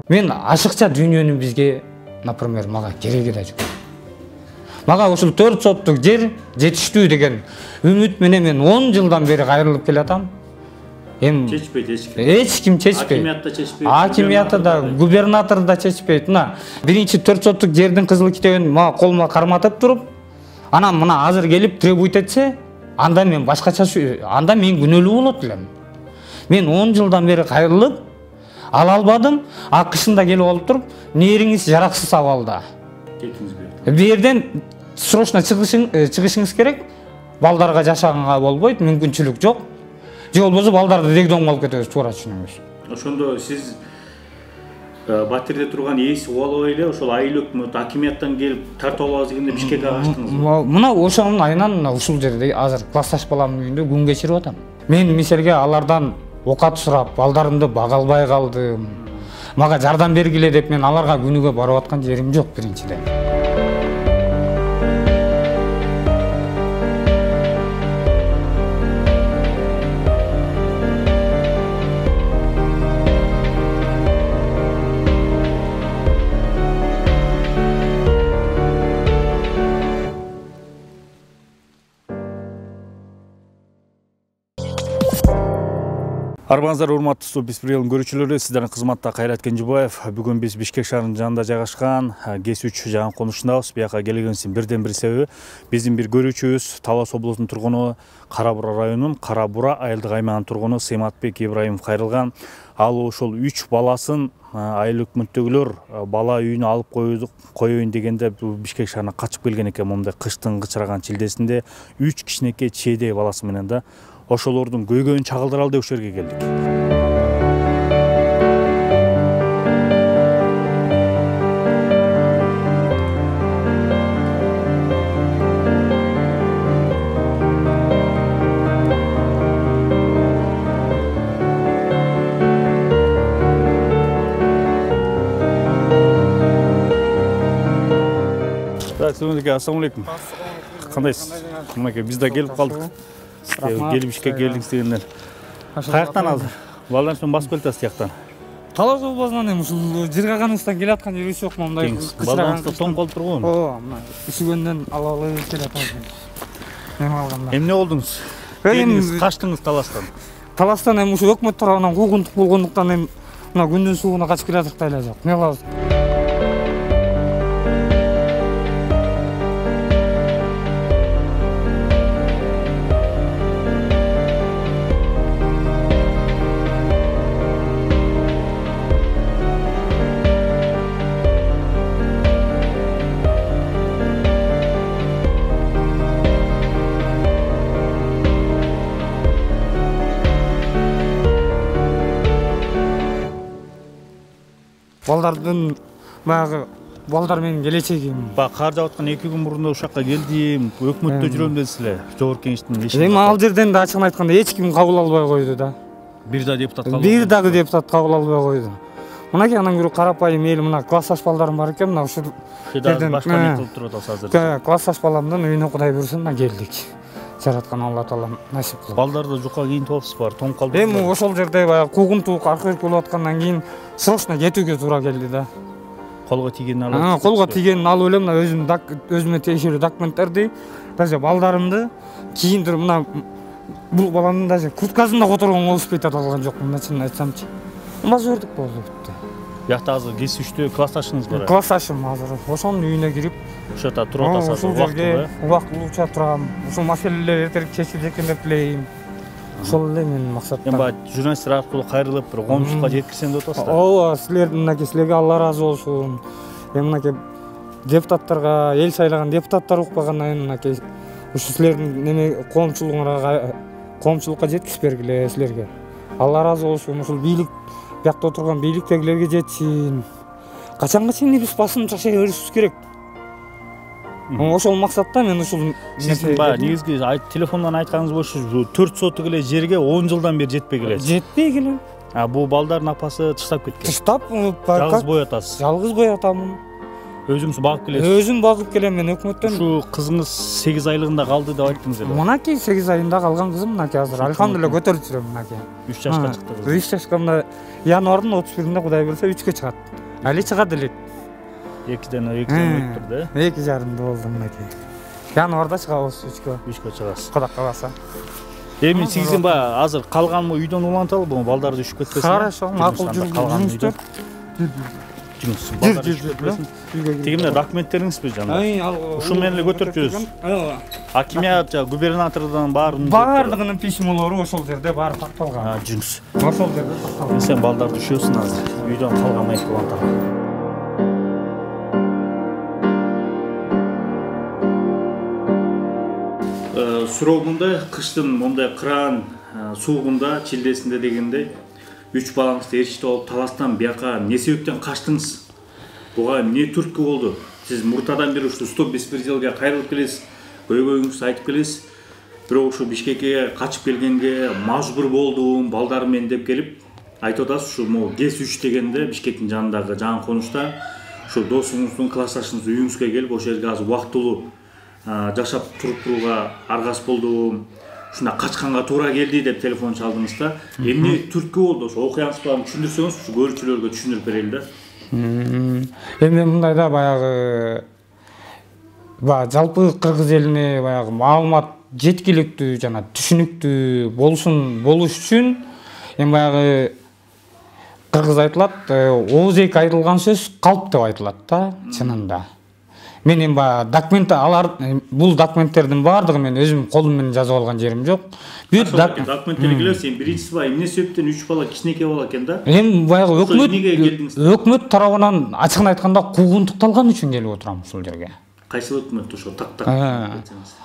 Мен ашыкча дүйнөнүн бизге, например, мага кереги да жок. Мага ушул 4 соттук жер жетиштүү деген үмүт менен мен 10 жылдан бери кайрылып келатам. Чечпейт эч ким чечпейт. Акимиятта чечпейт. Акимиятта да, губернатор да чечпейт. Мына биринчи 4 соттук жердин кызыл китебин мага колума карматып туруп, анан мына азыр келип требуйт этсе, анда мен башкача, анда мен күнөөлүү болот элем. Мен 10 жылдан бери кайрылып ала албадым, акышында келип алып туруп, нериңиз жараксыз абалда. Кетиңиз бу жерден срочно чыгышыңыз керек. Балдарга жашаганга болбойт, мүмкүнчүлүк жок. Же болбосо балдарды дегдон алып кетебиз, туура түшүнүңүз. Ошондо сиз Батирде турган ээси болбой эле ошол айыл өкмөт акимияттан келип тартып алабыз дегенде Бишкекке качтыңызбы? Мына ошонун айынан ушул жерде азыр классташ баламдын үйүндө күн кечирип атам. Мен миселге алардан окат сурап, балдарымды бага албай калдым. Мага жардам бергиле деп мен аларга күнүгө барып аткан жерим жок биринчиден. Арбаңыздар урматтуу Субис прием көрүүчүлөрү, сиздердин кызматта Кайрат Кенжебаев. Бүгүн биз Бишкек шаарынын жанында жайгашкан ГЭС-3 жаңы конушундабыз. Бияка келгенибиздин бирден бир себеби биздин бир көрүүчүбүз Талас облусунун тургуну, Кара Бура районунун Кара Бура айылдык аймагынын тургуну Сыйматбек Ибраимов кайрылган. Ал ошол 3 баласын айыл өкмөттөгүлөр бала үйүнө алып коюйн дегенде Бишкек шаарына качып келген экен. Момундай кыштын кычыраган чилдесинде 3 кичинекей чейдей баласы менен да ошолордун көйгөйүн чагылдыралы деп ушул жерге келдик. Ассаламу алейкум. Кандайсыз? Мынакей биз да келип калдык. Келип ишке келдиңиз дегенден. Каяктан азыр? Балдар менен басып келатасыз тияктан. Талас облусунан эми ушул жыргаганыбыздан келе аткан жерибиз жок, мындай балдарыңызда тоң калып турган. Ооба, мына ишигөндөн алып келе атабыз. Эми алганда. Эмне болдуңуз? Келиңиз, качтыңыз Таластан. Таластан эми ушул өкмөт тарабынан куугунтук болгондуктан эми мына күндүн суугуна качып келе атык да эле жок. Эмне кылабыз? Балдардын баягы балдар менин келечегим. Кар жаап аткан 2 күн мурун ушул жакка келдим, өкмөттө жүрөм дедсиздер. Жогорку кеңештин ишин. Эми ал жерден да ачыгын айтканда эч ким кабыл албай койду да. Бир да депутат кабыл. Бир дагы депутат кабыл албай койду. Мынакей анан көрө карапайым эл мына классташ балдарым бар экен, мына ушул жерден башка не кылып туруп атасыз азыр. Классташ баламдын үйүнө Кудай буйруса мына келдик. Жараткан Алла Таала насип кылып. Балдарды жука кийинтип алыпсыз бар, тоң калды. Эми ошол жерде баягы куугунтук аркырып болуп аткандан кийин срочно кетүүгө туура келди да. Колго тийгенин алып. Колго тийгенин алып эле мына өзүмө тиешелүү документтерди, даже балдарымды кийиндирип мына бул баланын даже курткасын да которгонго болушпойт алган жокмун, чынын айтсамчы. Базы бердик болду бүттү. Биякта азыр ГЭС-3тө классташыңыз бар. Классташым азыр ошонун үйүнө кирип, ошол жерде туруп атасыз. Ушул жерге убактылууча турам. Ушул маселелер эртерээк чечилет экен деп элейм. Ошол эле менин максатым. Эми журналисттер аркылуу кайрылып бир коомчулукка жеткирсем деп атасыздар. Ооба, силерге Алла ыраазы болсун. Эми мынакей депутаттарга, эл сайлаган депутаттар укпагандан кийин мынакей ушу силердин неме коомчулукка жеткирип бергиле силерге. Алла ыраазы болсун. Ушул бийлик биякта отурган бийликтегилерге жетсин. Качанга чейин биз басым чашай беришибиз керек. Ошол максатта мен ушул негизги телефондон айтканыңыз боюнча 4 сотук эле жерге 10 жылдан бери жетпей келесиз. Жетпей келем. Бул балдардын апасы тыштап кеткен. Тыштап, жалгыз бой атасыз. Жалгыз бой атамын. Өзүңүз багып келесиз. Өзүм багып келем мен өкмөттөн. Ушу кызыңыз 8 айлыгында калды деп айттыңыз эле. Мынакей 8 айында калган кызым мынакей азыр алхамдулилла көтөрүп жүрөм мынакей. 3 жашка чыкты кыз. 3 жашка мына январдын 31-inde Кудай буйруса 3кө чыгат. Али чыгат элек. 2ден өтүп турду, 2,5 болду мынакей. Январда чыгабыз 3кө. 3кө чыгасыз. Кудай кааласа. Эми сиздин баягы азыр калганмы үйдөн уланталбы, балдарды düşүп кетпесин. Хорошо, макул жүрүңүздөр. Тигине документтериңизби жана? Ушу менен эле көтөрүп жүрөсүз. Акимият жана губернатордон баардыгынын письмолору ошол жерде баары такталган. Жүрүңүз. Ошол жерде такталган. Сен балдарды düşөсүң азыр. Үйдөн калган эки улантам. Суроо мындай, кыштын мындай кыран суугунда, чилдесинде дегендей 3 балаңызды ээрчитип алып таластан бияка эмне себептен качтыңыз? Буга эмне түрткү болду? Сиз муртадан бери ушу стоп беспределге кайрылып келесиз, көйгөйүңүздү айтып келесиз. Бирок ушу Бишкекке качып келгенге мажбур болдум, балдарым менен деп келип айтып атасыз. Ушу могу ГЭС-3 дегенде Бишкектин жанындагы жаңы конушта ушу досуңуздун, классташыңыздын үйүңүзгө келип ошол жерге азыр убактылуу жашап туруга аргас болдум. Ушунда качканга туура келди деп телефон чалдыңыз да. Эмне түрткү болду? Ошо окуяңызды багы түшүндүрсөңүз, ушу көрүүчүлөргө түшүндүрүп берели да. Эми мындай да баягы жалпы кыргыз элине баягы маалымат жеткиликтүү жана түшүнүктүү болуш үчүн эми баягы кыргыз айтылат, ооз эки айтылган сөз калп деп айтылат да, чынында. Мен эми бул документтердин баардыгын мен өзүм колум менен жазып алган жерим жок. Бир документтерге келебиз. Эми биринчиси баягы эмне себептен 3 бала кичинекей бала экен да? Эми баягы өкмөт тарабынан ачыгын айтканда куугунтукталган үчүн келип отурам ушул жерге. Кайсы өкмөт ошо так?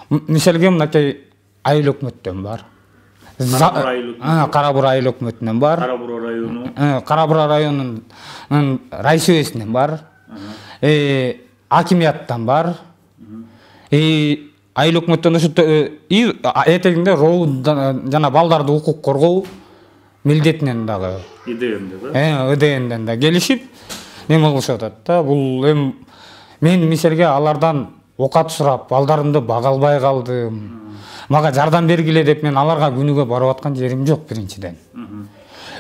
Мисалге мынакей айыл өкмөттөн бар. Кара Бура айыл өкмөтүнөн бар. Кара Бура районунун райсөбесинен бар. Акимияттан бар. Айыл өкмөттөн ошо этегинде роо жана балдарды укук коргоо милдетинен дагы ИДНден да келишип эме кылышып атат да. Бул эми мен мисалге алардан окат сурап, балдарымды бага албай калдым. Мага жардам бергиле деп мен аларга күнүгө барып аткан жерим жок биринчиден.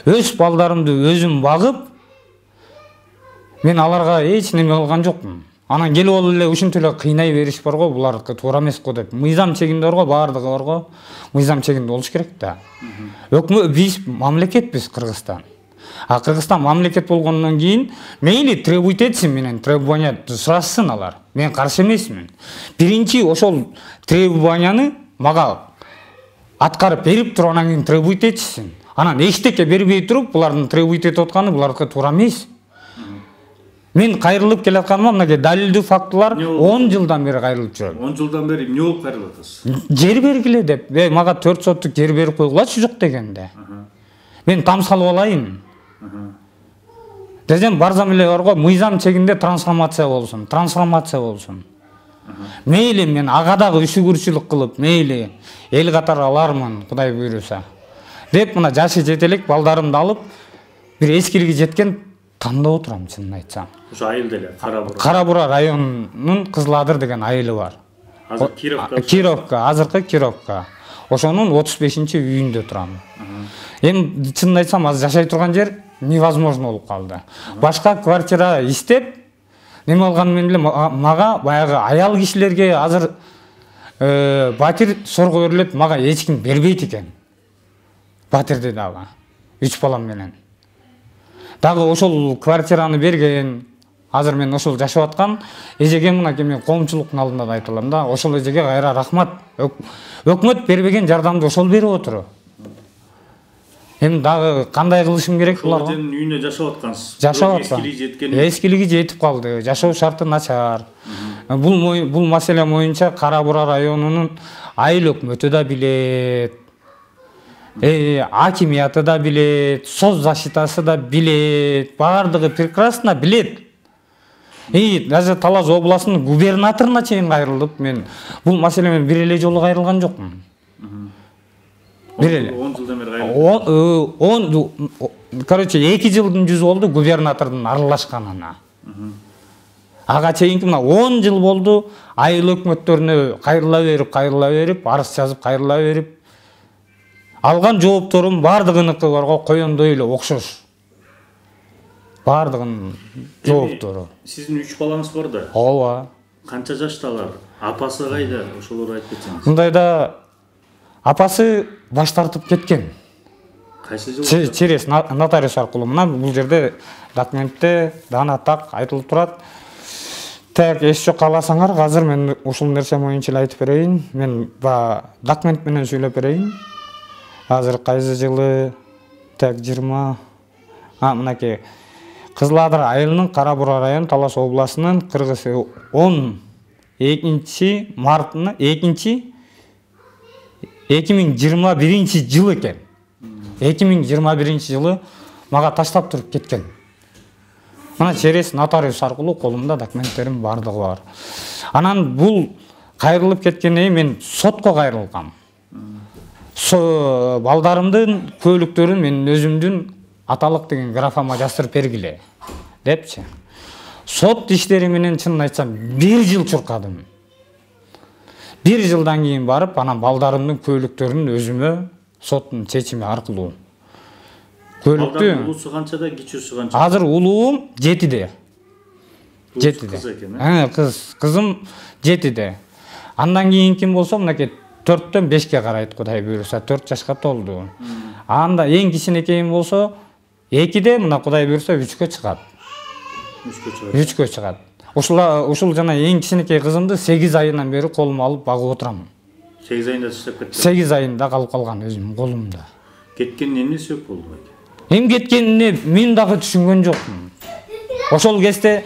Өз балдарымды өзүм багып, мен аларга эч неме кылган жокмун. Анан келип алып эле ушинтип эле кыйнай бериш бар го, булардыкы туура эмес го деп. Мыйзам чегинде бар го, баардыгы бар го. Мыйзам чегинде болуш керек да. Биз мамлекетпиз Кыргызстан. Кыргызстан мамлекет болгондон кийин мейли требуйт этсин менен требования сурашсын алар. Мен каршы эмесмин. Биринчи ошол требованияны мага аткарып берип туруп анан кийин требуйт этсин. Анан эчтеке бербей туруп булардын требуйт этип атканы булардыкы туура эмес. Мен кайрылып келатканыма мынакей далилдүү фактылар 10 жылдан бери кайрылып жүрөм. 10 жылдан бери эмне болуп кайрылып атасыз? Жер бергиле деп. Мага 4 соттук жер берип койгулачы жок дегенде. Мен там салып алайын. Десем барсам эле бар го, мыйзам чегинде трансформация болсун. Мейли мен ага дагы үшүгүрчүлүк кылып, мейли эл катары алармын, Кудай буйруса. Деп мына жашы жетелек балдарымды алып, бир эскилиги жеткен тандап отурам, чынын айтсам. Ошо айылда эле Кара Бура районунун Кызыл Адыр деген айылы бар. Азыр Кировка, азыркы Кировка. Ошонун 35-үйүндө турам. Эми чынын айтсам, азыр жашай турган жер невозможно болуп калды. Башка квартира издеп, неме кылганы менен эле мага баягы аял кишилерге азыр батир сорго берилет, мага эч ким бербейт экен. Батирди дагы 3 балам менен. Дагы ошол квартираны берген, азыр мен ошол жашап аткан эжеге мынакей мен коомчулуктун алдында да айта алам да, ошол эжеге кайра рахмат. Өкмөт бербеген жардамды ошол берип отур. Эми дагы кандай кылышым керек буларга? Ошол жердин үйүндө жашап аткансыз. Жашап аткан. Эскилиги жетип калды. Жашоо шарты начар. Бул маселе боюнча Кара Бура районунун айыл өкмөтү да билет. Акимияты да билет, соцзащитасы да билет, баардыгы прекрасно билет. Даже Талас областынын губернаторуна чейин кайрылып, мен бул маселе менен бир эле жолу кайрылган жокмун. Бир эле 10 жылдан бери кайрылып. Короче, 2 жылдын жүзү болду губернатордун аралашканына. ага чейинки мына 10 жыл болду, айыл өкмөттөрүнө кайрыла берип, арыз жазып кайрыла берип, алган жоопторум бардыгыныкы барго коёндой эле окшош. Бардыгынын жооптору. Сиздин 3 балаңыз бар да. Ооба. Канча жашталар? Апасы кайда? Ошолорду айтып кетсеңиз. Мындайда апасы баш тартып кеткен. Кайсы жыл? Через нотариус аркылуу. Мына бул жерде документте дана так айтылып турат. Так, эс жок кааласаңар, азыр мен ушул нерсе боюнча айтып берейин. Мен документ менен сүйлөп берейин. Азыр кайсы жылы? Так, 20. Мынакей Кызыл Адыр айылынын Кара Бура району Талас областынын 12 мартына 2021 жылы экен. 2021 жылы мага таштап туруп кеткен. Мына через нотариус аркылуу колумда документтерим бардыгы бар. Анан бул кайрылып кеткенден кийин мен сотко кайрылгам. Балдарымдын көйлөктөрүн мен өзүмдүн аталык деген графама жаздырып бергиле депчи. Сот иштери менен чынын айтсам 1 жыл чуркадым. 1 жылдан кийин барып, анан балдарымдын көйлөктөрүн өзүмө соттун чечими аркылуу. Балдардын улуусу канчада, кичүүсү канча? Азыр улуум 7де. 7де. Кыз экен, кызым 7де. Андан кийинки болсо мынакей 4төн 5ке карайт, Кудай буйруса 4 жашка толду. Анда эң кичинекейим болсо 2де, мына Кудай буйруса 3кө чыгат. 3кө чыгат. Ушул жана эң кичинекей кызымды 8 айынан бери колума алып багып отурам. 8 айында таштап кетти. 8 айында калып калган өзүм колумда. Кеткенин эмне себеп болду? Эм кеткенине мен дагы түшүнгөн жокмун. Ошол кезде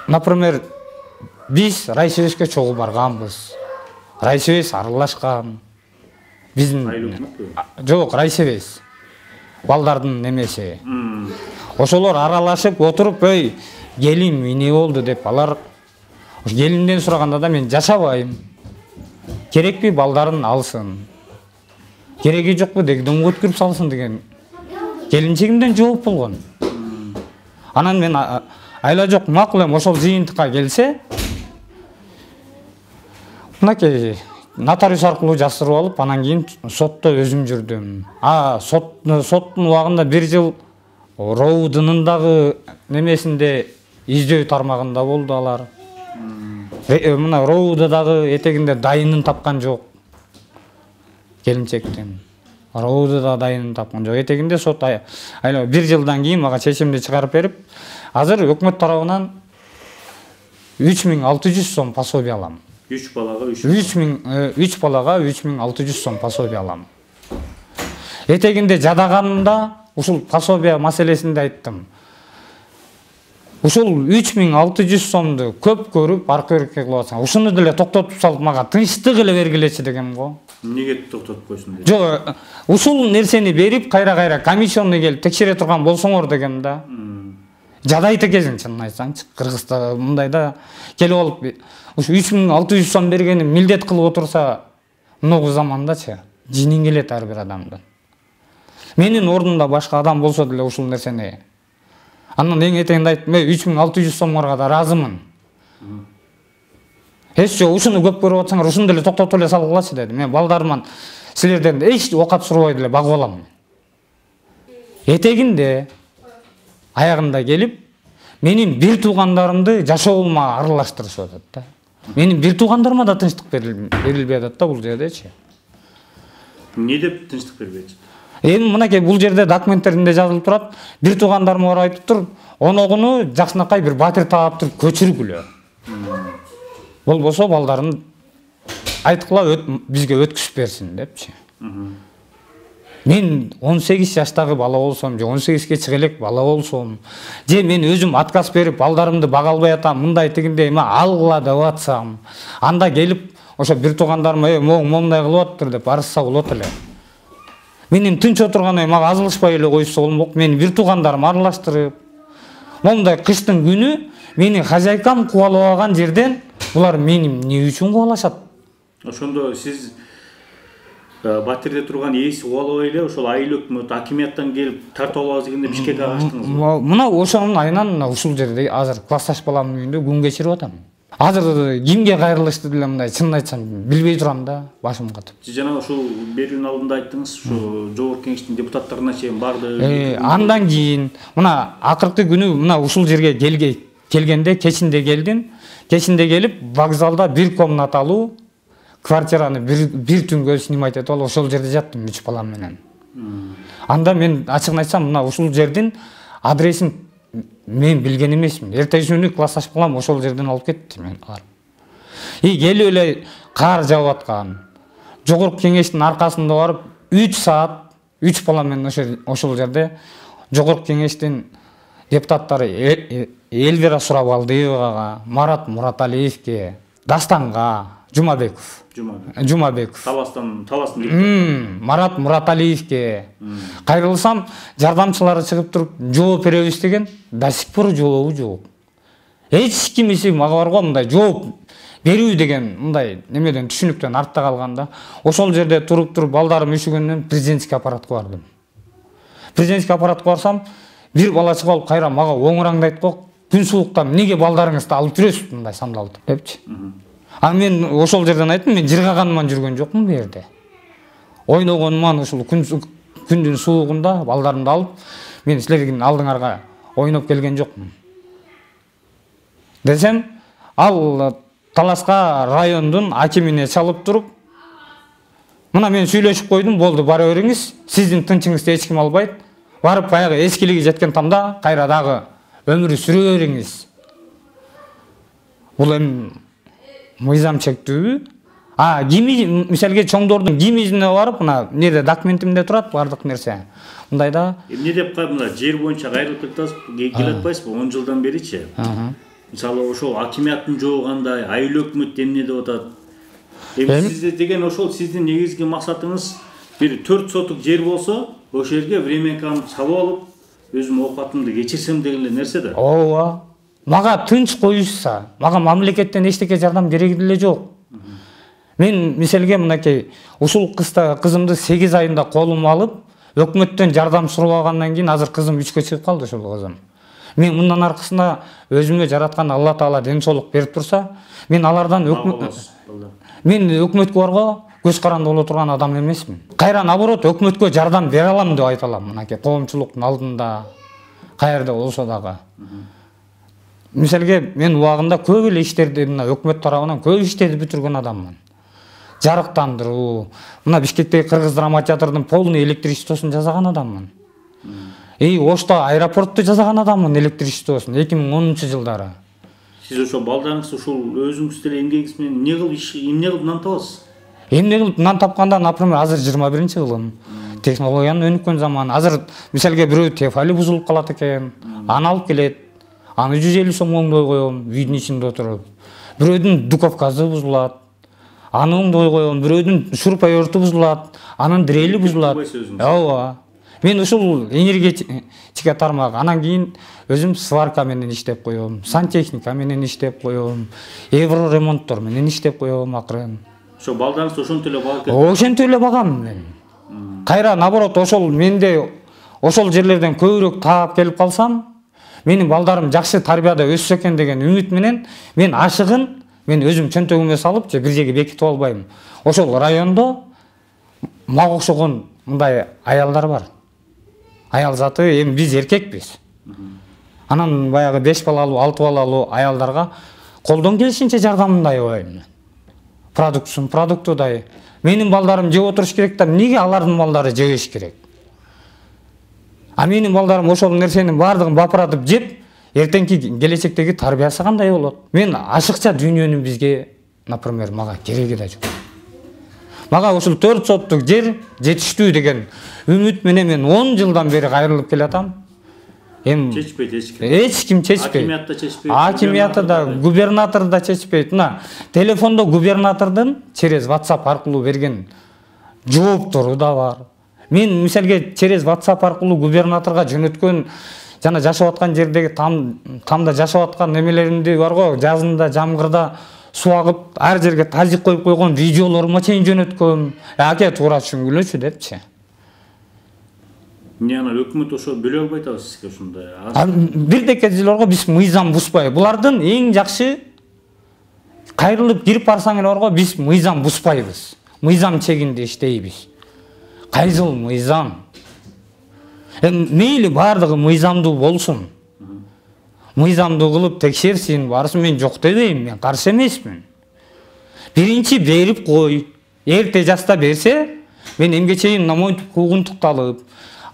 например, биз райсөзгө чогуу барганбыз. Райсөз аралашкан. Биздин жок, райсөз. Балдардын немеси. Ошолор аралашып отуруп, келин эмне болду деп алар келинден сураганда да мен жашабайм. Керекпи балдарын алсын. Кереги жокпу дегден өткүрүп салсын деген келинчегимден жооп болгон. Анан мен айла жок, макул эми ошол жыйынтыкка келсе, мынакей нотариус аркылуу жаздырып алып, анан кийин сотто өзүм жүрдүм. Соттун убагында 1 жыл РОУДунун дагы немесинде издөө тармагында болду алар. Мына РОУДа дагы этегинде дайынын тапкан жок. Келинчектин. РОУДа да дайынын тапкан жок. Этегинде сот айла 1 жылдан кийин мага чечимди чыгарып берип, азыр өкмөт тарабынан 3600 сом пособие алам. 3 балага 3 балага 3600 сом пособие алам. Этегинде жадаганымда ушул пособие маселесинде айттым. Ушул 3600 сомду көп көрүп, аркы өрөккө кылып атсаң, ушуну деле токтотуп салып мага тынчтык эле бергилечи дегем го. Эмнеге токтотуп койсун деп? Жок, ушул нерсени берип, кайра комиссионный келип текшере турган болсоңор дегем да. Жадайт экенсиң, чынын айтсаңчы. Кыргызда мындайда келип алып, ушу 3600 сом бергени милдет кылып отурса, мынагу замандачы жинин келет ар бир адамдын. Менин ордумда башка адам болсо деле ушул нерсени. Андан эң этегинде айттым, 3600 сомго да разымын. Эч жок, ушуну көп көрүп атсаңар, ушуну деле токтотуп эле салгылачы дедим. Мен балдарыман силерден эч окат сурабай деле багып алам. Этегинде аягында келип, менин бир туугандарымды жашоома аралаштырышып атат да. Менин бир туугандарыма да тынчтык берилбей атат да бул жердечи. Эмне деп тынчтык бербейт? Эми мынакей бул жерде документтеринде жазылып турат, бир туугандарыма барып айтып тур, оногуну жакшынакай бир батир таап туруп көчүргүлө. Болбосо балдарын айткыла бизге өткүзүп берсин депчи. Мен 18 жаштагы бала болсом, же 18ге чыга элек бала болсом, же мен өзүм отказ берип балдарымды бага албай атам, мындай тигиндей алгыла деп атсам, анда келип ошо бир туугандарыма момундай кылып атыптыр деп арызса болот эле. Менин тынч отурган мага азылышпай эле койсо болмок. Мен бир туугандарым аралаштырып, момундай кыштын күнү мени хозяйкам кубалабаган жерден булар мени эмне үчүн кубалашат? Ошондо сиз Батирде турган ээси кубалбай эле ошол айыл өкмөт акимияттан келип тартып алабыз дегенде Бишкекке качтыңызбы? Мына ошонун айынан ушул жерде азыр классташ баламдын үйүндө күн кечирип атам. Азыр кимге кайрылышты деле мындай чынын айтсам билбей турам да, башым катып. Сиз жана ушул берүүнүн алдында айттыңыз, ушу жогорку кеңештин депутаттарына чейин барды. Андан кийин мына акыркы күнү мына ушул жерге келгенде кечинде келдим. Кечинде келип вокзалда бир комнаталуу квартираны бир түнгө снимать этип алып ошол жерде жаттым 3 балам менен. Анда мен ачыгын айтсам мына ушул жердин адресин мен билген эмесмин. Эртеси күнү классташ балам ошол жерден алып кетти мен барып. Келип эле кар жаап аткан. Жогорку кеңештин аркасында барып 3 саат 3 балам менен ошол жерде жогорку кеңештин депутаттары Элвира Сурабалдиевага, Марат Мураталиевке, Дастанга, Жумабеков. Таластын Марат Мураталиевке кайрылсам, жардамчылары чыгып туруп жооп беребиз деген, до сих пор жообу жок. Эч кимиси мага бар го мындай жооп берүү деген мындай немеден түшүнүктөн артта калганда, ошол жерде туруп балдарым үшүгөндөн президентский аппаратка бардым. Президентский аппаратка барсам, бир бала чыгып алып кайра мага оңураңдайт го, күн сууукта эмнеге балдарыңызды алып жүрөсүз мындай самдалып депчи. Мен ошол жерден айттым, мен жыргаганыман жүргөн жокмун бу жерде. Ойногонуман ушул күндүн суугунда балдарымды алып, мен силердин алдыңарга ойноп келген жокмун. Десем, ал Таласка райондун акимине чалып туруп, мына мен сүйлөшүп койдум, болду, бара бериңиз, сиздин тынчыңызды эч ким албайт. Барып баягы эскилиги жеткен тамда кайра дагы өмүрү сүрө бериңиз. Бул эми мыйзам чектүүбү? Мисалге чоңдордун гимизине барып, мына неде документимде турат бардык нерсе. Мындайда эмне деп мына жер боюнча кайрылып келе атпайсызбы 10 жылдан беричи? Мисалы ошол акимияттын жобу кандай, айыл өкмөт эмне деп атат? Эми сизде деген ошол сиздин негизги максатыңыз бир 4 сотук жер болсо, ошол жерге временканы салып алып, өзүм оокатымды кечирсем деген нерсе да. Ооба. Мага тынч коюшса, мага мамлекеттен эчтеке жардам кереги деле жок. Мен мисалге мынакей ушул кызымды 8 айында колума алып, өкмөттөн жардам сурабагандан кийин азыр кызым 3кө чыгып калды ошол кызым. Мен мындан аркысында өзүмө жараткан Алла Таала ден соолук берип турса, мен алардан мен өкмөткө барго көз каранды боло турган адам эмесмин. Кайра наоборот өкмөткө жардам бере алам деп айта алам. Мынакей коомчулуктун алдында каерде болсо дагы. Мисалге мен убагында көп эле иштерди мына өкмөт тарабынан көп иштерди бүтүргөн адаммын. Жарыктандыруу, мына Бишкектеги Кыргыз драма театрдын полный электричествосун жасаган адаммын. Ошто аэропортту жасаган адаммын электричествосун 2010 жылдары. Сиз ошо балдарыңыз ушул өзүңүз деле эмгегиңиз менен эмне кылып нан табасыз? Эмне кылып нан тапканда, например, азыр 21-жылым. Технологиянын өнүккөн заман. Азыр мисалге бирөө тефали бузулуп калат экен, аны алып келет. Аны 150 сом оңдой коем, үйдүн ичинде отуруп. Бирөөдүн духовкасы бузулат. Аны оңдой коем, бирөөдүн шурпайорту бузулат, анын дрели бузулат. Ооба. Мен ушул энергетика тармак, анан кийин өзүм сварка менен иштеп коем, сантехника менен иштеп коем, евро ремонттор менен иштеп коем акырын. Ошо балдарыңыз ошонтип эле багып кетти. Ошентип эле багам мен. Кайра наоборот ошол менде ошол жерлерден көбүрөөк таап келип калсам, менин балдарым жакшы тарбияда өссө экен деген үмүт менен мен ашыгын мен өзүм чөнтөгүмө салып же бир жерге бекитип албайм. Ошол райондо мага окшогон мындай аялдар бар. Аял заты эми биз эркекпиз. Анан баягы 5 балалуу, 6 балалуу аялдарга колдон келишинче жардамымды аябайм. Продуктудай. Менин балдарым жеп отуруш керек да, эмнеге алардын балдары жебеш керек? Менин балдарым ошол нерсенин бардыгын бапыратып жеп, эртеңки келечектеги тарбиясы кандай болот? Мен ашыкча дүйнөнүн бизге, например, мага кереги да жок. Мага ушул 4 соттук жер жетиштүү деген үмүт менен мен 10 жылдан бери кайрылып келатам. Чечпейт эч ким чечпейт. Акимият да чечпейт. Акимият да, губернатор да чечпейт. Мына телефондо губернатордун через WhatsApp аркылуу берген жооптору да бар. Мен мисалге через WhatsApp аркылуу губернаторго жөнөткөн жана жашап аткан жердеги тамда жашап аткан немелеримди бар го, жазында, жамгырда суу агып ар жерге тазик коюп койгон видеолорума чейин жөнөткөм. Аке туура түшүнгүлөчү депчи. Эмне анан өкмөт ошо бөлө албайт атабы сизге ушундай? Бирдеке жылорго биз мыйзам бузбай, булардын эң жакшы кайрылып кирип барсаң эле барго, биз мыйзам бузбайбыз. Мыйзам чегинде иштейбиз. Кайсыл мыйзам? Мейли бардыгы мыйзамдуу болсун. Мыйзамдуу кылып текшерсин, барсын, мен жок дебейм, мен каршы эмесмин. Биринчи берип кой. Эрте жаста берсе, мен эмге чейин намойтуп куугунтукталып,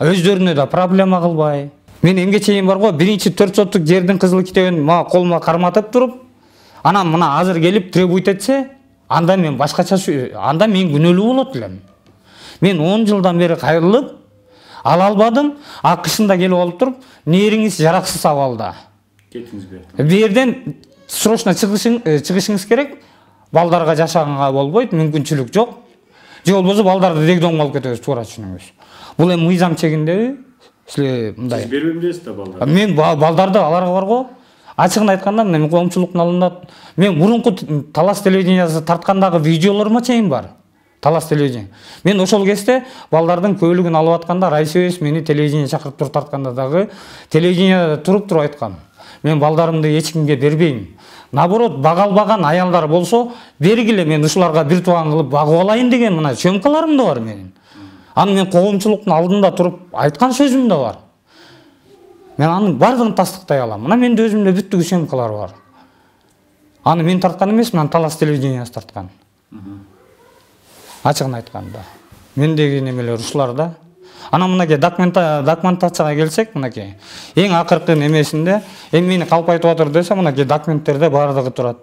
өздөрүнө да проблема кылбай. Мен эмге чейин барго, биринчи 4 соттук жердин кызыл китебин колума карматып туруп, анан мына азыр келип требуйт этсе, анда мен башкача, анда мен күнөөлүү болот элем. Мен 10 жылдан бери кайрылып ала албадым, акышында келип алып туруп, нээриңиз жараксыз абалда. Кетиңиз бу жактан. Бу жерден срочно чыгышыңыз керек. Балдарга жашаганга болбойт, мүмкүнчүлүк жок. Же болбосо балдарды дегдоңго алып кетебиз, туура түшүнүңүз. Бул эми мыйзам чегиндеби? Силер мындай. Сиз бербейм дейсиз да балдар. Мен балдарды аларга барго, ачыгын айтканда, мен коомчулуктун алдында мен мурунку Талас телевидениясы тарткандагы видеолорума чейин бар. Талас телевидение. Мен ошол кезде балдардын көйлүгүн алып атканда Райсебес мени телевидение чакырып туруп тартканда дагы телевиденияда туруп айткан. Мен балдарымды эч кимге бербейм. Наоборот, бага албаган аялдар болсо, бергиле, мен ушуларга бир тууган кылып багып алайын деген мына сөмкаларым да бар менин. Аны мен коомчулуктун алдында туруп айткан сөзүм да бар. Мен анын бардыгын тастыктай алам. Мына менде өзүмдө бүттүгү сөмкалар бар. Аны мен тарткан эмес, мына Талас телевидениясы тарткан. Ачыгын айтканда. Мендеги немелер ушуларда. Ана мынакей документацияга келсек, мынакей эң акыркы немесинде эми мени калпайтып атыр десе, мынакей документтерде бардыгы турат.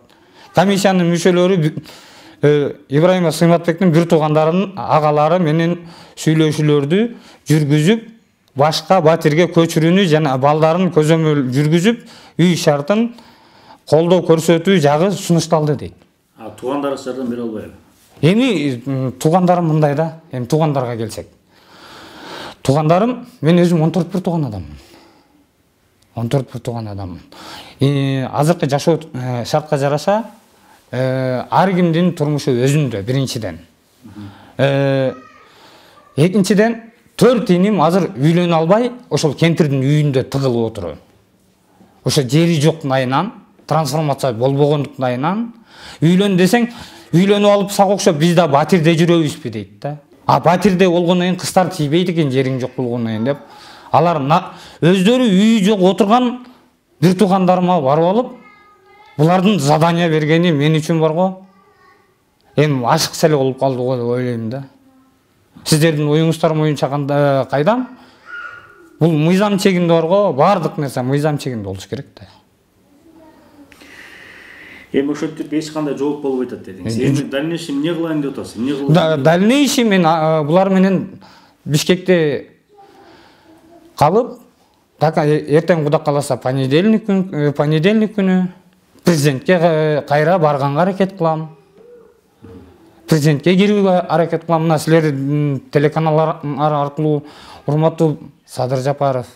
Комиссиянын мүчөлөрү Ибраимов Сыйматбектин бир туугандарынын агалары менен сүйлөшүүлөрдү жүргүзүп, башка батирге көчүрүүнү жана балдарын көзөмөл жүргүзүп, үй шартын колдоо көрсөтүү жагы сунушталды дейт. Туугандарыңыз жардам бере албайбы? Эми туугандарым мындай да, эми туугандарга келсек. Туугандарым, мен өзүм 14 бир тууган адаммын. 14 бир тууган адаммын. Азыркы жашоо шартка жараша ар кимдин турмушу өзүндө биринчиден. Экинчиден 4 иним азыр үйлөнө албай, ошол кемпирдин үйүндө тыгылып отуруп. Ошо жери жоктун айынан, трансформация болбогондуктун айынан, үйлөн десең, үйлөнүп алып сак окшоп биз да батирде жүрөбүзбү дейт да. Батирде болгондон кийин кыздар тийбейт экен, жериң жок болгондон кийин деп. Алар өздөрү үйү жок отурган бир туугандарыма барып алып, булардын задание бергени мен үчүн барго, эми ашыкча эле болуп калды го деп ойлойм да. Сиздердин оюңуздар боюнча кайдан? Бул мыйзам чегинде барго, бардык нерсе мыйзам чегинде болуш керек да. Эми ошол жерде эч кандай жооп болбой атат дедиңиз. Эми дальнейший эмне кылайын деп атасыз? Эмне кылайын? Дальнейший мен булар менен Бишкекте калып, эртең Кудай кааласа понедельник күнү президентке кайра барганга аракет кылам. Президентке кирүүгө аракет кылам. Мына силер телеканалдар аркылуу урматтуу Садыр Жапаров,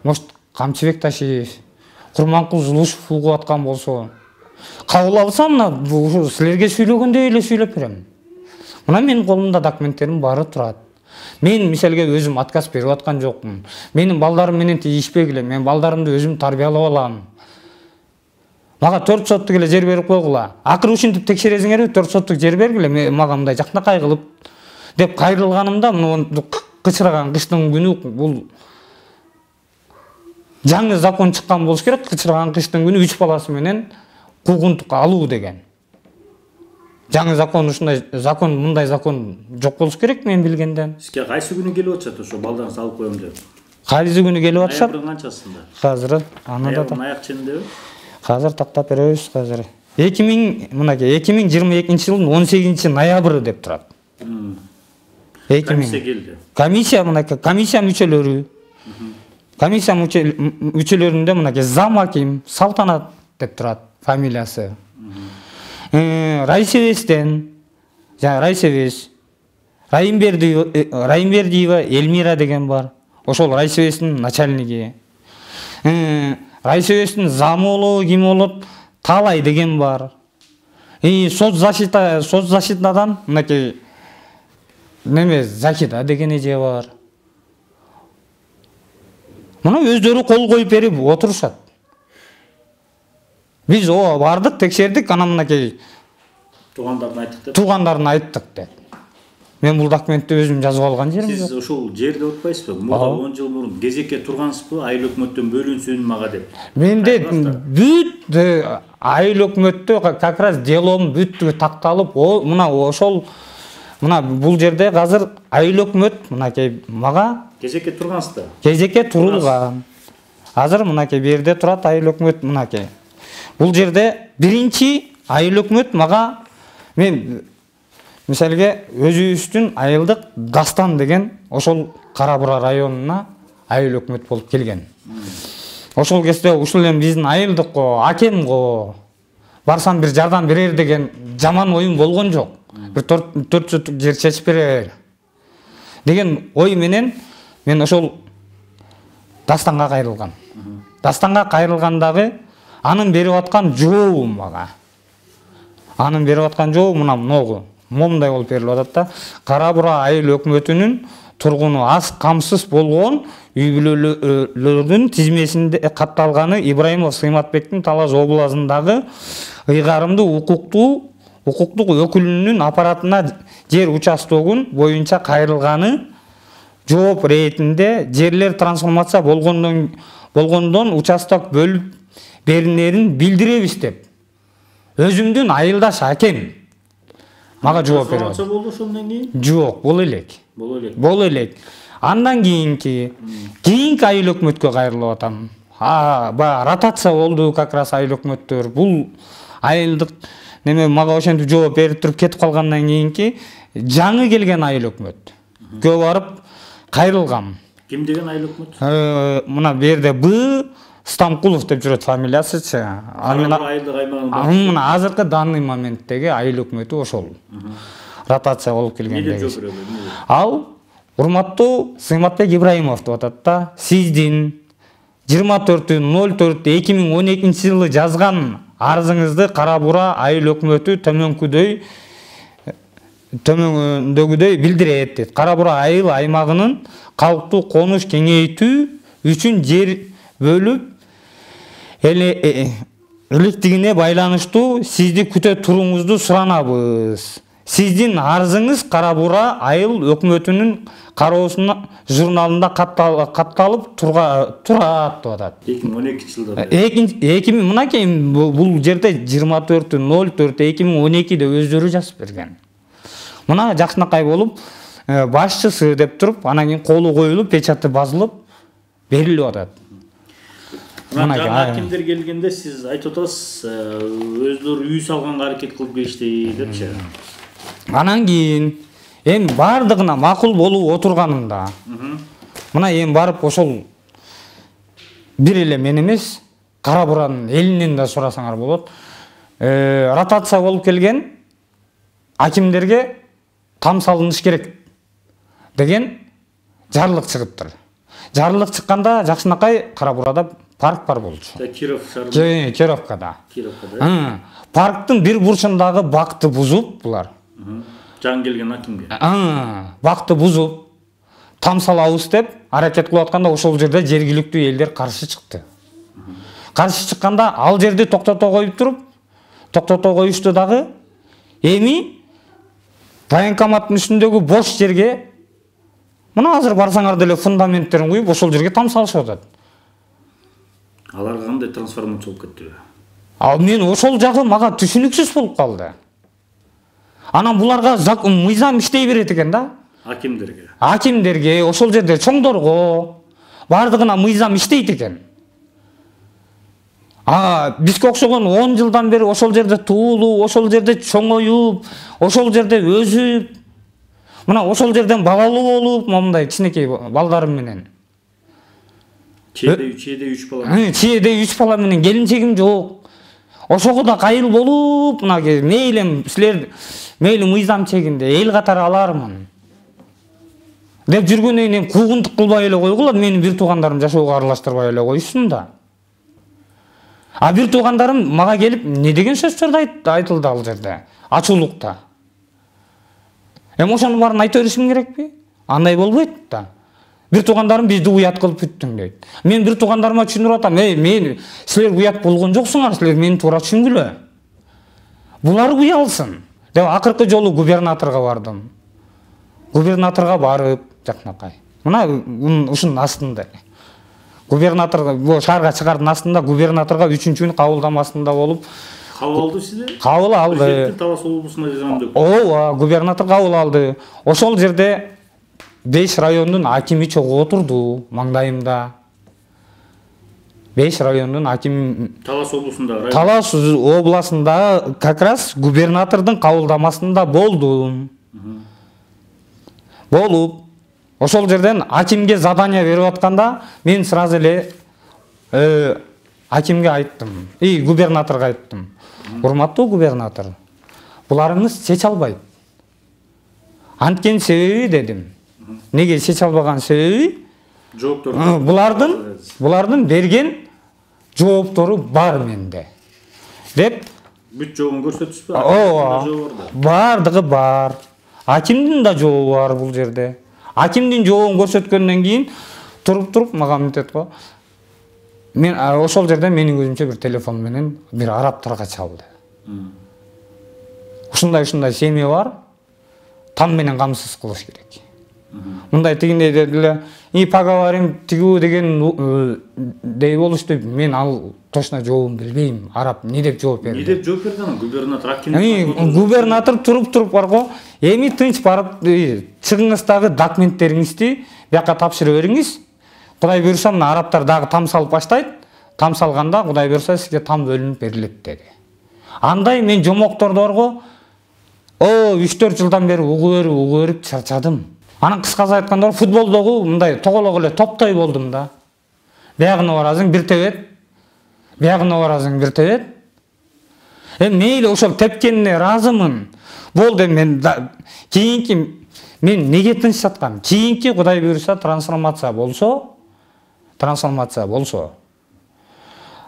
может Камчыбек Ташиев, Курманкул Зулушев угуп аткан болсо, кабыл алсам, мына силерге сүйлөгөндөй эле сүйлөп берем. Мына менин колумда документтерим баары турат. Мен мисалга өзүм отказ берип аткан жокмун. Менин балдарым менен тийишпегиле, мен балдарымды өзүм тарбиялап алам. Мага 4 соттук эле жер берип койгула. Акыры ушинтип текшересиңерби, 4 соттук жер бергиле, мага мындай жакнакай кылып деп кайрылганымда, муну кычыраган кыштын күнү бул жаңы закон чыккан болуш керек. Кычыраган кыштын күнү 3 баласы менен куугунтукка алуу деген. Жаңы закон ушундай закон, мындай закон жок болуш керек мен билгенден. Сизге кайсы күнү келип атышат ошо балдарыңызды алып коем деп? Кайсы күнү келип атышат? Ноябрдын канчасында? Азыр анада да. Аяк ченинdeби? Азыр тактап беребиз азыр. 2022 жылдын 18 ноябры деп турат. Комиссия келди. Комиссия мынакей комиссия мүчөлөрү. Комиссия мүчөлөрүндө мынакей зам аким Салтанат деп турат фамилиясы. Райсебестен, Райсебес, Райымбердиева Эльмира деген бар. Ошол Райсебестин начальниги. Райсебестин замы болобу, ким болот, Талай деген бар. соцзащитадан мынакей неме Закида деген эже бар. Мына өздөрү кол коюп берип отурушат. Биз бардык, текшердик, анан мынакей туугандарын айттык деп. Мен бул документти өзүм жазып алган жерим. Сиз ошол жерде отпайсызбы? Мага 10 жыл мурун кезекке тургансызбы? Айыл өкмөттөн бөлүнсүн мага деп. Менде бүт айыл өкмөттө как раз делом бүт такталып, мына ошол мына бул жерде азыр айыл өкмөт мынакей мага кезекке тургансыздар. Кезекке турулган. Азыр мынакей бу жерде турат айыл өкмөт мынакей. Бул жерде биринчи айыл өкмөт мага мен мисалге өзүбүздүн айылдык Дастан деген ошол Кара-Бура районуна айыл өкмөт болуп келген. Ошол кезде ушул эми биздин айылдык го, акем го, барсам бир жардам берер деген жаман оюм болгон жок. Бир 4 сотук жер чечип берер деген ой менен мен ошол Дастанга кайрылгам. Дастанга кайрылгандагы анын берип аткан жообу мага. Анын берип аткан жообу мына могу. Момундай болуп берилип атат да. Кара-Бура айыл өкмөтүнүн тургуну аз камсыз болгон үй бүлөлөрдүн тизмесинде катталганы Ибраимов Сыйматбектин Талас областындагы ыйгарымдуу укуктук өкүлүнүн аппаратына жер участогун боюнча кайрылганы жооп иретинде жерлер трансформация болгондон участок бөлүп берилерин билдиребиз деп. Өзүмдүн айылдаш акем мага жооп берип атат. Болду ошондон кийин? Жок, боло элек. Андан кийинки айыл өкмөткө кайрылып атам. Баягы ротация болду как раз айыл өкмөттөр. Бул айылдык неме мага ошентип жооп берип туруп кетип калгандан кийинки жаңы келген айыл өкмөткө барып кайрылгам. Ким деген айыл өкмөт? Мына бу жерде Б Станкулов деп жүрөт фамилиясычы. Айылдык аймагында. Мына азыркы данный моменттеги айыл өкмөтү ошол. Ротация болуп келгендеги. Ал урматтуу Сыйматбек Ибраимов деп атат да. Сиздин 24/04/2012-жылы жазган арызыңызды Кара-Бура айыл өкмөтү төмөндөгүдөй билдирет дейт. Кара-Бура айыл аймагынын калктуу конуш кеңейтүү үчүн жер бөлүп электигине байланыштуу сизди күтө туруңузду суранабыз. Сиздин арызыңыз Кара-Бура айыл өкмөтүнүн кароосуна журналында катталып турат деп атат. 2012-жылда. Мынакей бул жерде 24/04/2012-де өздөрү жазып берген. Мына жакшынакай болуп башчысы деп туруп, анан кийин колу коюлуп, печаты басылып берилип атат. Акимдер келгенде сиз айтып атасыз, өздөрү үй салганга аракет кылып келишти депчи. Анан кийин эми бардыгына макул болуп отурганымда мына эми барып ошол бир эле мен эмес, Кара-Буранын элинен да сурасаңар болот. Ротация болуп келген акимдерге там салыныш керек деген жарлык чыгыптыр. Жарлык чыкканда жакшынакай Кара-Бурада парк бар болчу. Кировкада. Парктын бир бурчундагы бакты бузуп булар. Жаңы келген акимге. Бакты бузуп, там салабыз деп аракет кылып атканда ошол жерде жергиликтүү элдер каршы чыкты. Каршы чыкканда ал жерди токтото коюшту дагы. Эми военкоматтын үстүндөгү бош жерге мына азыр барсаңар деле фундаменттерин куюп ошол жерге там салышып атат. Аларга кандай трансформация болуп кетти? Мен ошол жагы мага түшүнүксүз болуп калды. Анан буларга мыйзам иштей берет экен да. Акимдерге, ошол жерде чоңдорго бардыгына мыйзам иштейт экен. Бизге окшогон 10 жылдан бери ошол жерде туулуп, ошол жерде чоңоюп, ошол жерде өсүп, мына ошол жерден балалуу болуп, момундай кичинекей балдарым менен. Чээде 3 бала. Чээде 3 бала менен келинчегим жок. Ошого да кайыл болуп, мына мейлим силер мейли мыйзам чегинде эл катары алармын деп жүргөндөн кийин куугунтук кылбай эле койгула, менин бир туугандарым жашоого аралаштырбай эле коюшсун да. А бир туугандарым мага келип не деген сөздөрдү айтылды ал жерде, ачуулукта. Ошонун баарын айта беришим керекпи? Андай болбойт да. Бир туугандарым бизди уят кылып бүттүң дейт. Мен бир туугандарыма түшүндүрүп атам, мен силер уят болгон жоксуңар, силер мени туура түшүнгүлө. Булар уялсын деп акыркы жолу губернаторго бардым. Губернаторго барып, жакнакай. Мына ушунун астында. Губернаторго бул шаарга чыгардын астында губернаторго 3-күн кабылдамасында болуп, кабыл алды сизди? Кабыл алды. Президенттин Талас облусуна жазам деп. Ооба, губернатор кабыл алды. Ошол жерде 5 райондун акими чогуу отурду маңдайымда. 5 райондун акими Талас облусунда, Талас областында как раз губернатордун кабылдамасында болдум. Болуп, ошол жерден акимге задание берип атканда, мен сразу эле акимге айттым, губернаторго айттым. Урматтуу губернатор, буларыңыз чече албайт. Анткени себеби дедим. Неге чече албаган себеби? Жооптор. Булардын берген жооптору бар менде. Деп бүт жообун көрсөтүшпү? Ооба. Бардыгы бар. Акимдин да жообу бар бул жерде. Акимдин жообун көрсөткөндөн кийин туруп мага мынтет го. Мен ошол жерде менин көзүмчө бир телефон менен бир араптарга чалды. Ушундай семья бар. Там менен камсыз кылыш керек. Мындай тигиндей дедиле. Поговорим тигүү деген дей болушту. Мен ал точно жообун билбейм. Араб не деп жооп берди? Не деп жооп берди ана губернатор аким? Губернатор туруп барго. Эми тынч барып чыгыңыздагы документтериңизди бияка тапшырып бериңиз. Кудай буйрса, мына арабтар дагы там салып баштайт. Там салганда Кудай буйрса сизге там бөлүнүп берилет деди. Андай мен жомокторду барго 3-4 жылдан бери угуу берип чарчадым. Анан кыскасы айтканда футболдогу мындай тоголок эле топтой болдум да. Биягына барасың бир тебет. Биягына барасың бир тебет. Мейли ошол тепкенине ыраазымын. Болду мен кийинки мен неге тынч жаткам? Кийинки Кудай буйрса трансформация болсо.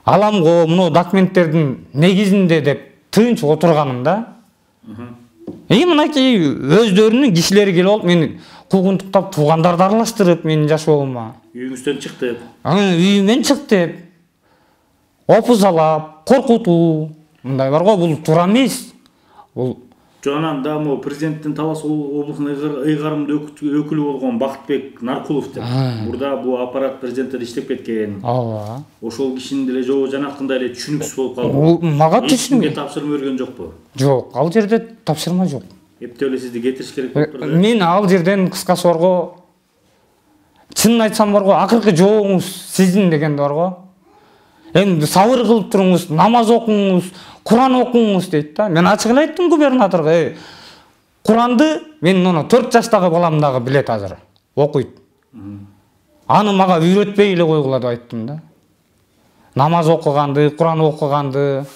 Аламго мына документтердин негизинде деп тынч отурганымда. Мынакей өздөрүнүн кишилери келип алып мени куугунтуктап туугандарды аралаштырып менин жашоома. Үйүңүздөн чык деп. Үйүмөн чык деп. Опузалап, коркутуу. Мындай барго бул туура эмес. Бул Жонан да могу президенттин Талас облусунун ыйгарымдуу өкүлү болгон Бактыбек Наркулов деп. Мурда бул аппарат президенттер иштеп кеткен. Ооба. Ошол кишинин деле жобу жанакындай эле түшүнүксүз болуп калды. Мага түшүнүк. Тапшырма берген жокпу? Жок, ал жерде тапшырма жок. Эптеп эле сизди кетириш керек болуп турду. Мен ал жерден кыскасы барго чынын айтсам барго акыркы жообуңуз сиздин дегенде барго. Эми сабыр кылып туруңуз, намаз окуңуз, Куран окуңуз дейт да. Мен ачык эле айттым губернаторго, Куранды мен 4 жаштагы балам дагы билет азыр. Окуйт. Аны мага үйрөтпөй эле койгула деп айттым да. Намаз окуганды, Куран окуганды.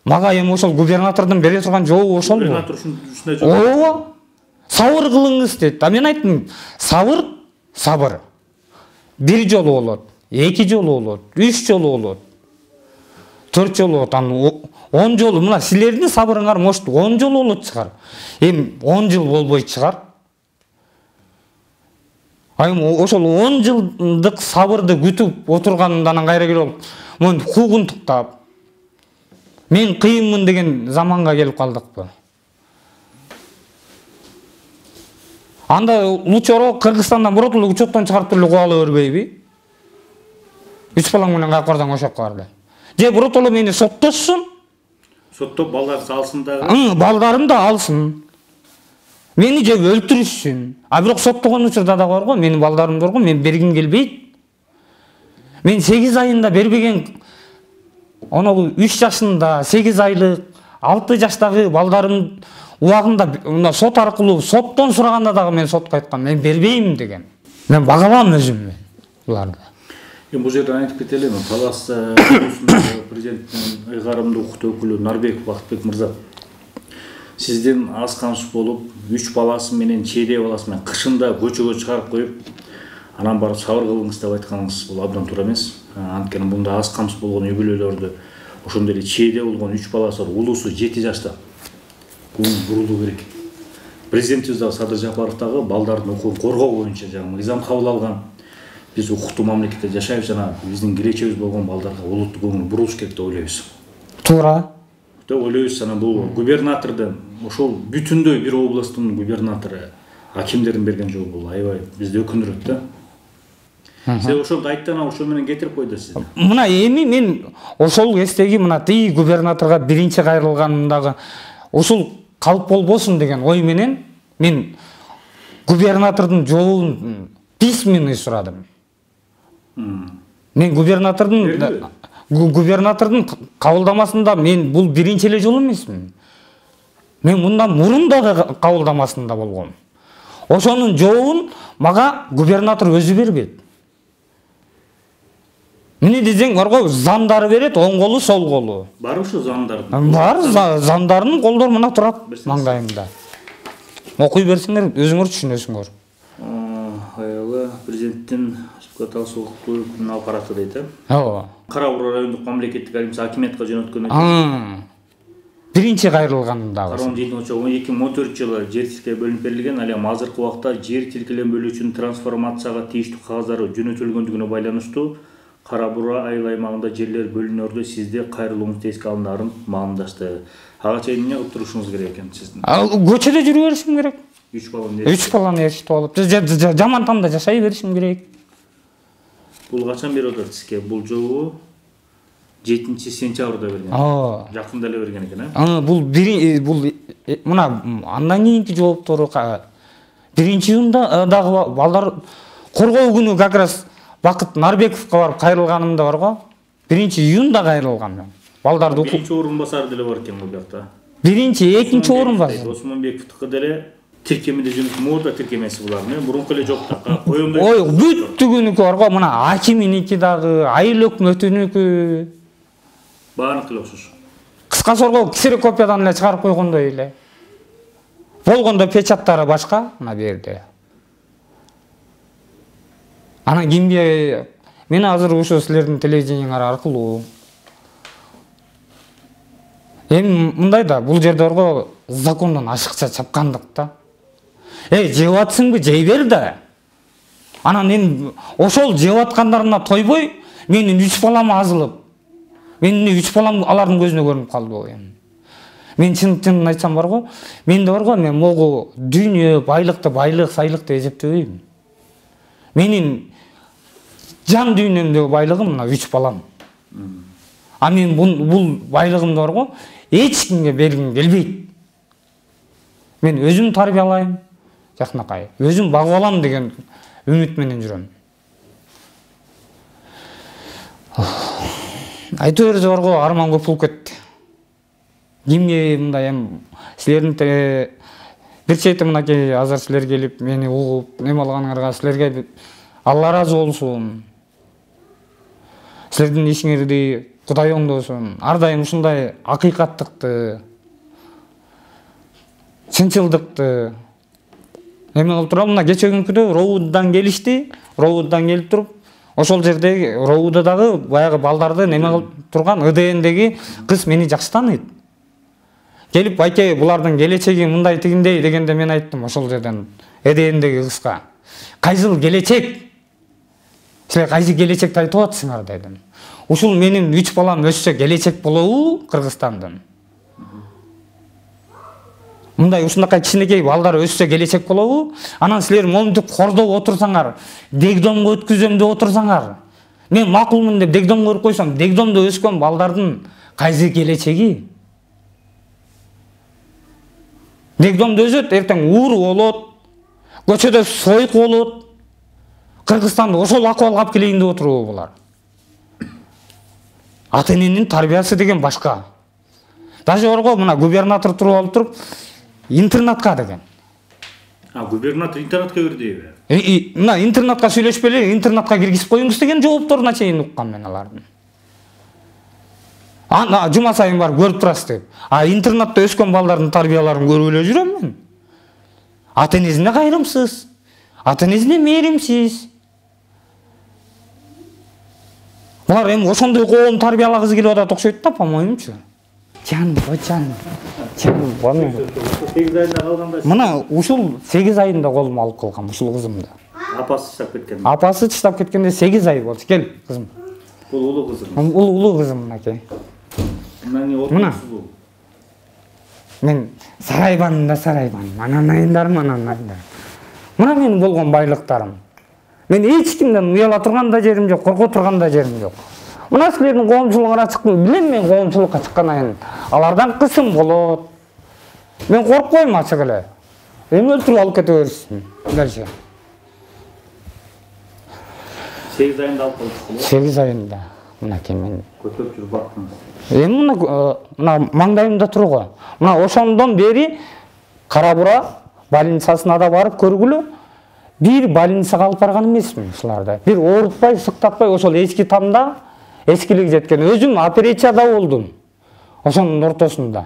Мага эми ошол губернатордун бере турган жообу ошол. Губернатор ушундай жок. Ооба. Сабыр кылыңыз дейт. Мен айттым, сабыр. Бир жолу болот, 2 жолу болот, 3 жолу болот. 4 жолу болот, 10 жолу. Мына силердин сабырыңар может 10 жолу болот чыгар. Эми 10 жыл болбой чыгар. Ошол 10 жылдык сабырды күтүп отургандан кайра келип, мен куугунтуктап, мен кыйынмын деген заманга келип калдыкпы. Анда лучшороо Кыргызстандан биротулу учеттон чыгарып туруп куа ала бербейби? 3 балаң менен кайкырдан ошокко барды. Же биротоло мени соттошсун. Соттоп балдар салсын дагы. Балдарым да алсын. Мени же өлтүрүшсүн. Бирок соттогон учурда да бар го, менин балдарым бар го, мен бергим келбейт. Мен 8 айында бербеген, 3 жашында, 8 айлык, 6 жаштагы балдарым убагында сот аркылуу соттон сураганда дагы мен сотко айткам, мен бербейм деген. Мен багалам өзүмдү буларды. Бул жерден айтып кетелим, Талас президенттин ыйгарымдуу укуктуу өкүлү Нарбеков Бактыбек мырза. Сиздин аз камсыз болуп, 3 баласы менен, чейде баласы менен кышында көчөгө чыгарып коюп, анан барып сабыр кылыңыз деп айтканыңыз бул абдан туура эмес. Анткени мында аз камсыз болгон үй бүлөлөрдө ошондой эле чээде болгон 3 баласы бар, улуусу 7 жашта. Көңүл бурулуу керек. Президентибиз дагы Садыр Жапаров дагы балдардын укугун коргоо боюнча жаңы мыйзам кабыл алган. Биз укуктуу мамлекетте жашайбыз, жана биздин келечегибиз болгон балдарга улуттуу көңүл бурулуш керек деп ойлойбуз. Туура. Деп ойлойбуз. Жана бул губернатордун ошол бүтүндөй бир областтын губернатору акимдердин берген жолу бул аябай бизди өкүндүрөт да. Сен ошолду айттың, ошол менен кетирип койду сизди. Мына эми мен ошол кездеги мына тиги губернаторго биринчи кайрылганымдагы ушул калп болбосун деген ой менен мен губернатордун жообун письменный сурадым. Мен губернатордун кабылдамасында мен бул биринчи эле жолу эмесмин. Мен мындан мурун да кабылдамасында болгом. Ошонун жообун мага губернатор өзү бербейт. Мени десең барго зандары берет, оң колу, сол колу. Бар ошо зандардын? Бар, зандардын колдору мына турат маңдайымда. Окуй берсеңер, өзүңөр түшүнөсүңөр. Аябай президенттин сыпкаталык согуктуу өкүмүнүн аппараты дейт, Ооба. Кара Бурга райондук мамлекеттик акимчи акиметке жөнөткөн. Биринчи кайрылганымдагы. 2014 жылы жер тилке бөлүнүп берилген, ал эми азыркы убакта жер тилкеленбөлүү үчүн трансформацияга тийиштүү кагаздары жөнөтүлгөндүгүнө байланыштуу Кара Бурга айыл аймагында жерлер бөлүнөрдө сизде кайрылууңуз эске алынарын маалымдашты. Ага чейин эмне кылып турушуңуз керек экен сиздин? Көчөдө жүрө беришим керек. 3 баланы 3 баланы ээрчитип алып, жаман тамда жашай беришим керек. Бул качан берип атасызбы? Бул жолу 7-сентябрда берген. Жакында эле берген экен, Бул мына андан кийинки жооптору 1-июнда дагы балдар коргоо күнү как раз Бакыт Нарбековго барып кайрылганымда барго. 1-июнда кайрылган мен. Балдарды биринчи орун басары деле бар экен бул жакта. Биринчи, экинчи орун басары. Осмонбековдуку деле тиркемеде жүрүп, мода тиркемеси булар. Мен мурунку эле жок такка коюмдай. Ой, бүттүгүнүкү барго, мына акиминики дагы, айыл өкмөтүнүкү. Баарыныкы эле окшош. Кыска сорго ксерокопиядан эле чыгарып койгондой эле. Болгондо печаттары башка, мына берде. Анан кимге мен азыр ошо силердин телевидениеңер аркылуу эми мындай да, бул жерде барго закондон ашыкча чапкандык да. Жеп атсыңбы, жей бер да. Анан мен ошол жеп аткандарына тойбой, менин 3 балам азылып, менин 3 балам алардын көзүнө көрүнүп калды. Мен чын айтсам барго, менде барго, мен могу дүйнө, байлык, сайлык деп эсептебейм. Менин жан дүйнөмдөгү байлыгым мына 3 балам. А мен бул байлыгымды барго, эч кимге бергим келбейт. Мен өзүм тарбиялайм, жакнакай, өзүм багып алам деген үмүт менен жүрөм. Айтып берсе барго арман көп болуп кетти. Кимге мындай эми силердин бир чети мынакей азыр силер келип мени угуп неме алганыңарга силерге Алла разы болсун. Силердин ишиңерди Кудай оңдосун. Ар дайым ушундай акыйкаттыкты, чынчылдыкты эме кылып туралым. Мына кече күнкүдө Роуддан келишти. Роуддан келип туруп, ошол жердеги Роуда дагы баягы балдарды неме кылып турган ИДНдеги кыз мени жакшы тааныйт. Келип айке булардын келечеги мындай тигиндей дегенде мен айттым ошол жерден ИДНдеги кызга. Кайсыл келечек? Силер кайсы келечекти айтып атсыңар дедим. Ушул менин 3 балам өссө келечек болобу Кыргызстандын? Мындай ушундай кичинекей балдар өссө келечек болобу? Анан силер моментип кордоп отурсаңар, дегдомго өткүзөм деп отурсаңар, мен макулмун деп дегдомго көрүп койсом, дегдомдо өскөн балдардын кайсы келечеги? Дегдомдо өсөт, эртең ууру болот, көчөдө союк болот. Кыргызстанды ошол акыбалга алып келейин деп отурбу булар? Ата-эненин тарбиясы деген башка. Даже орго мына губернатор туруп алып туруп интернатка деген. Губернатор интернатка кирдиби? Мына интернатка сүйлөшпөй эле интернатка киргизип коюңуз деген жоопторуна чейин уккам мен алардын. Жума сайын барып көрүп турасыз деп. Интернатта өскөн балдардын тарбияларын көрүп эле жүрөм мен. Ата-энесине кайрымсыз, ата-энесине мээримсиз. Булар эми ошондой коом тарбиялагысы келип атат окшойт да, по-моюмчу. Жаным, жаным. Жаным, бана. 8 айында калганда. Мына ушул 8 айында колума алып калгам ушул кызымды. Апасы чыштап кеткен. Апасы чыштап кеткенде 8 ай болчу. Кел, кызым. Бул улуу кызым. Улуу кызым мынакей. Мына. Мен сарайбанында сарайбан. Анан айындар. Мына менин болгон байлыктарым. Мен эч кимден уяла турган да жерим жок, корко турган да жерим жок. Мына силердин коомчулугуна чыктым. Билем мен коомчулукка чыккандан алардан кысым болот. Мен коркпойм ачык эле. Эми өлтүрүп алып кете берсин. Держе. 8 айында алып калдыңыз. 8 айында. Мынакей мен Көтөрүп жүрүп бактыңыз. Эми мына маңдайымда тур го. Мына ошондон бери Кара Бура больницасына да барып көргүлө. Бир больницага алып барган эмесмин ушуларды. Бир оорутпай, сыктатпай ошол эски тамда эскилик жеткен. Өзүм операцияда болдум. Ошонун ортосунда.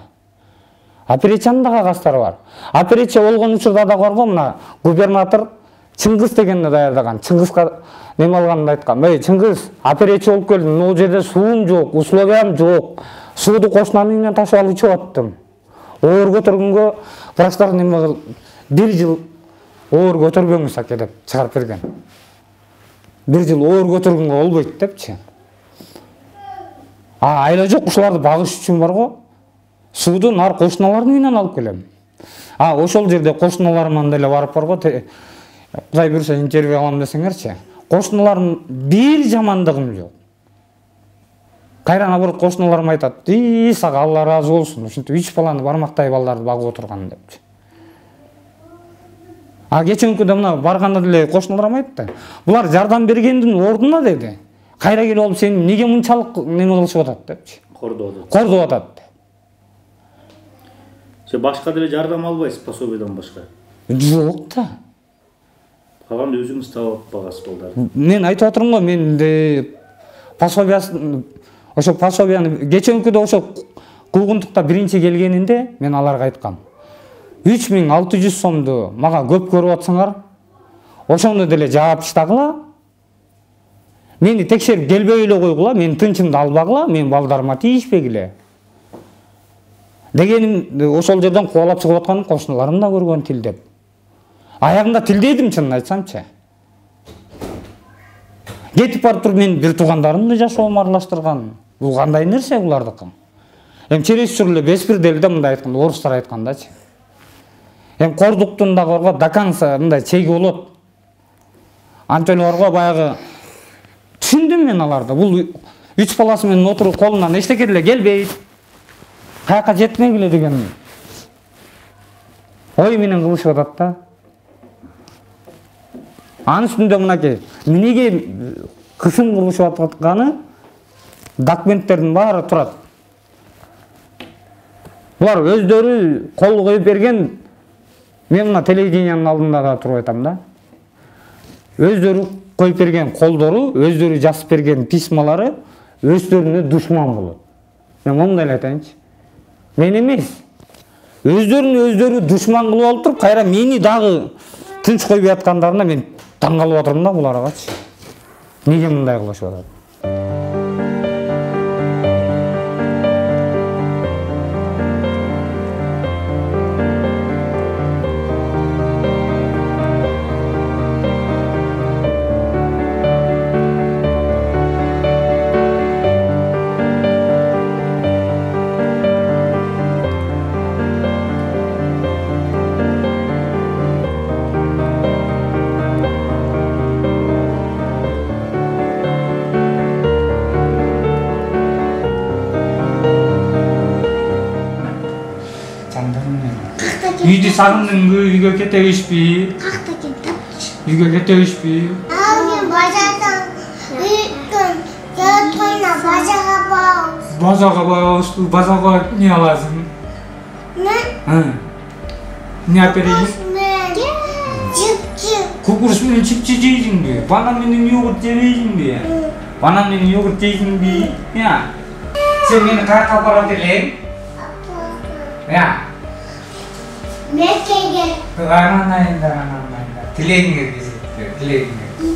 Операциянын да кагазтары бар. Операция болгон учурда да корго мына губернатор Чыңгыз дегенди даярдаган. Чыңгызга неме алганын айткан. Эй, Чыңгыз, операция болуп келдим. Могу жерде суум жок, условиям жок. Сууду кошунанын үйүнөн ташып алып ичип аттым. Оор көтөргөнгө врачтар неме 1 жыл оор көтөрбөңүз аке деп чыгарып берген. 1 жыл оор көтөргөнгө болбойт депчи. Айла жок, ушуларды багыш үчүн барго. Сууду нар кошуналардын үйүнөн алып келем. Ошол жерде кошуналарыман деле барып барго. Кудай буюрса интервью алам десеңерчи. Кошуналардын бир жамандыгым жок. Кайра наоборот кошуналарым айтат: сага Алла ыраазы болсун, ушинтип 3 баланы бармактай балдарды багып отурган депчи. Кечеnkүдө мына барганда деле кошуналарым айтты. Булар жардам бергендин ордуна деди. Кайра келип алып сени эмнеге мынчалык неме кылышып атат депчи. Кордоп атат. Сен башка деле жардам албайсыз, пособиядан башка? Жок да. Калганда өзүңүз таап багасыз балдарды. Мен айтып атырмын го, мен пособиясын, ошо пособияны кеченкүдө ошо куугунтукта биринчи келгенинде мен аларга айткам. 3600 сомду мага көп көрүп атсаңар, ошону деле жаап таштагыла. Мени текшерип келбей эле койгула, мен тынчымды албагыла, мен балдарыма тийишпегиле. Дегеним ошол жерден кубалап чыгып атканын кошуналарым да көргөн тилдеп. Аягында тилдейдим чынын айтсамчы. Кетип барып туруп мен бир туугандарымды жашоомо аралаштырган. Бул кандай нерсе булардыкы? Чересчур эле беспирде эле мындай айтканда, орустар айткандачы. Кордуктун да корго даканса мындай чеги болот. Антип эле барго баягы түшүндүм мен аларды. Бул 3 баласы менен отуруп колунан эчтеке деле келбейт. Каяка жетмегиле деген ой менен кылышып атат да. Анын үстүндө мынакей эмнеге кысым кылышып атканы документтердин баары турат. Булар өздөрү кол коюп берген. Мен мына телевидениянын алдында да туруп айтам да. Өздөрү коюп берген колдору, өздөрү жазып берген письмалары өздөрүнө душман болот. Мен мондай эле айтайынчы. Мен эмес. Өздөрүнө душман кылып алып туруп, кайра мени дагы тынч койбой аткандарына мен таң калып атырмын да буларгачы. Неге мындай кылышып атат? Үйдү сагындыңбы? Үйгө кетебизби? Какта кетти? Үйгө кетебизби? Мен базардан үйдөн келатканда базарга барабыз. Базарга барабызбы? Базарга эмне аласың? Мен? Эмне алып берейин? Мен чипчи. Кукурус менен чипчи жейсиңби? Банан менен йогурт жебейсиңби? Банан менен йогурт жейсиңби? Сен мени каяка барат элең? Меккеге. Анан айында. Тилегиңе кезип, тилегиңе.